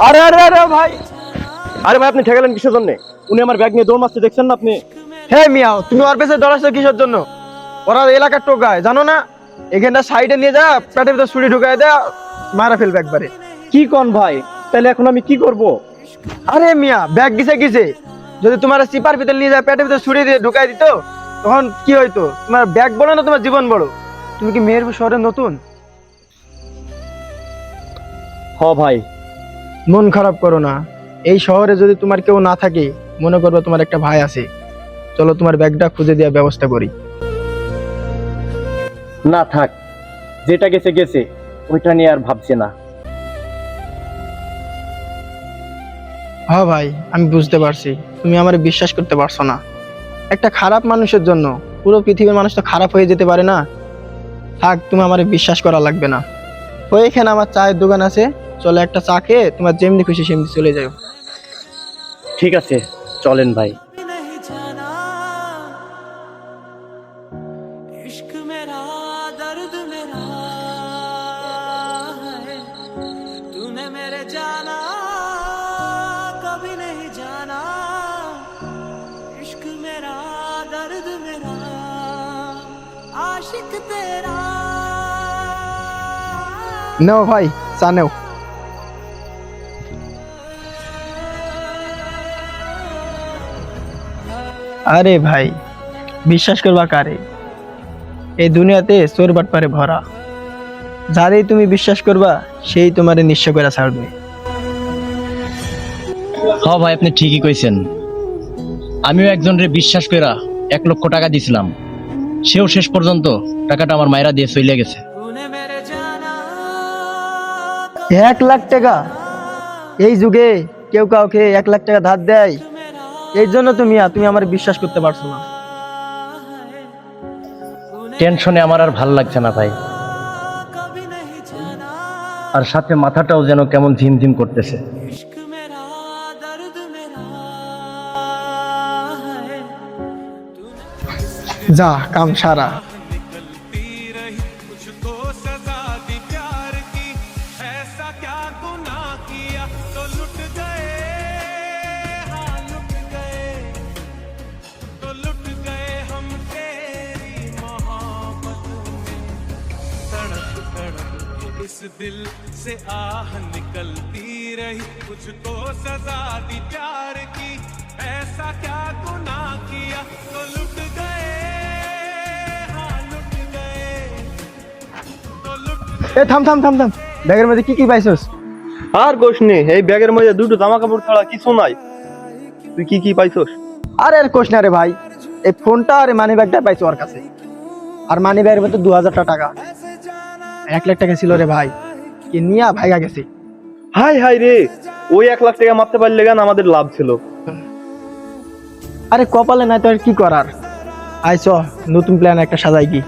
আরে আরে আরে ভাই, আরে ভাই আপনি ঠেকালেন কিসের জন্য? উনি আমার ব্যাগ নিয়ে দৌড় মারতে দেখছেন না আপনি? হে মিয়াও, তুমি ওর পেছনে দৌড়াচ্ছ কিসের জন্য? ওরা এলাকার টোকায়, জানো না? এখানটা সাইডে নিয়ে যা, পেটের ভিতর ছুরি ঢুকায় দেয়া, মারা ফেলবে একবারে। কি কোন ভাই, তাহলে এখন আমি কি করব? আরে মিয়া, ব্যাগ গিছে গিছে, যদি তোমার চিপার ভিতর নিয়ে যায় পেটের ভিতর ছুরি দিয়ে ঢুকাই দিত, তখন কি হইতো? তোমার ব্যাগ বড় না তোমার জীবন বড়? তুমি কি মেহেরপুর শহরে নতুন? হ ভাই। মন খারাপ করো না। এই শহরে যদি তোমার কেউ না থাকে, মনে করবে তোমার একটা ভাই আছে। চলো তোমার ব্যাগটা খুঁজে দেওয়ার ব্যবস্থা করি। না থাক, যেটা গেছে গেছে, ওইটা নিয়ে আর ভাবছি না। হ্যাঁ ভাই, আমি বুঝতে পারছি তুমি আমার বিশ্বাস করতে পারছো না। একটা খারাপ মানুষের জন্য পুরো পৃথিবীর মানুষ তো খারাপ হয়ে যেতে পারে না। থাক, তুমি আমার বিশ্বাস করা লাগবে না। ওইখানে আমার চায়ের দোকান আছে, চলো একটা চা খেয়ে তোমার যেমনি খুশি সেমনি চলে যাও। ঠিক আছে, চলেন ভাই। नहीं जाना इश्क मेरा दर्द मेरा है तूने मेरे जाना कभी नहीं जाना इश्क मेरा दर्द मेरा आशिक तेरा নাও ভাই, চা নাও। আরে ভাই, বিশ্বাস করবা কারে? এই দুনিয়াতে চোর বাটপারে ভরা। যারেই তুমি বিশ্বাস করবা, সেই তোমারে নিঃস্ব করে ছাড়বে। হ ভাই, আপনি ঠিকই কইছেন। আমিও একজনের বিশ্বাস কইরা 1 লক্ষ টাকা দিছিলাম, সেও শেষ পর্যন্ত টাকাটা আমার মায়েরা দিয়ে চলে গেছে। तूने मेरे जाना 1 লাখ টাকা? এই যুগে কেউ কাউকে 1 লাখ টাকা ধার দেয়? এই জন্য তুমি আমার বিশ্বাস করতে পারছো না। টেনশনে আমার আর ভাল লাগছে না ভাই, कभी नहीं जाना আর সাথে মাথাটাও যেন কেমন ঝিমঝিম করতেছে। इश्क मेरा दर्द मेरा है যা, কাম সারা। निकलती रही मुझको सजा दी प्यार की ऐसा क्या गुनाह किया तो लुट गए हाँ लुट गए तो लुट गए हम तेरी मोहब्बत में तड़प तड़प के इस दिल से आह निकलती रही मुझको सजा दी प्यार की ऐसा क्या गुनाह किया तो लुट गए हाँ लुट गए तो लुट এ থাম থাম থাম থাম, ব্যাগের মধ্যে কি কি পাইছস? আর কোশ নেই, এই ব্যাগের মধ্যে দুটো জামা কাপড় ছাড়া কিছু নাই। তুই কি কি পাইছস? আরে আর কোশ না রে ভাই, এই ফোনটা আর মানি ব্যাগটা পাইছো ওর কাছে। আর মানি ব্যাগের মধ্যে 2000 টাকা, 1 লাখ টাকা ছিল রে ভাই, কি নিয়া ভাইগা গেছে। হাই হাই রে, ওই 1 লাখ টাকা মারতে পারলে গান আমাদের লাভ ছিল। আরে কপালে নাই তো আর কি করার। আইসো, নতুন প্ল্যান একটা সাজাই কি।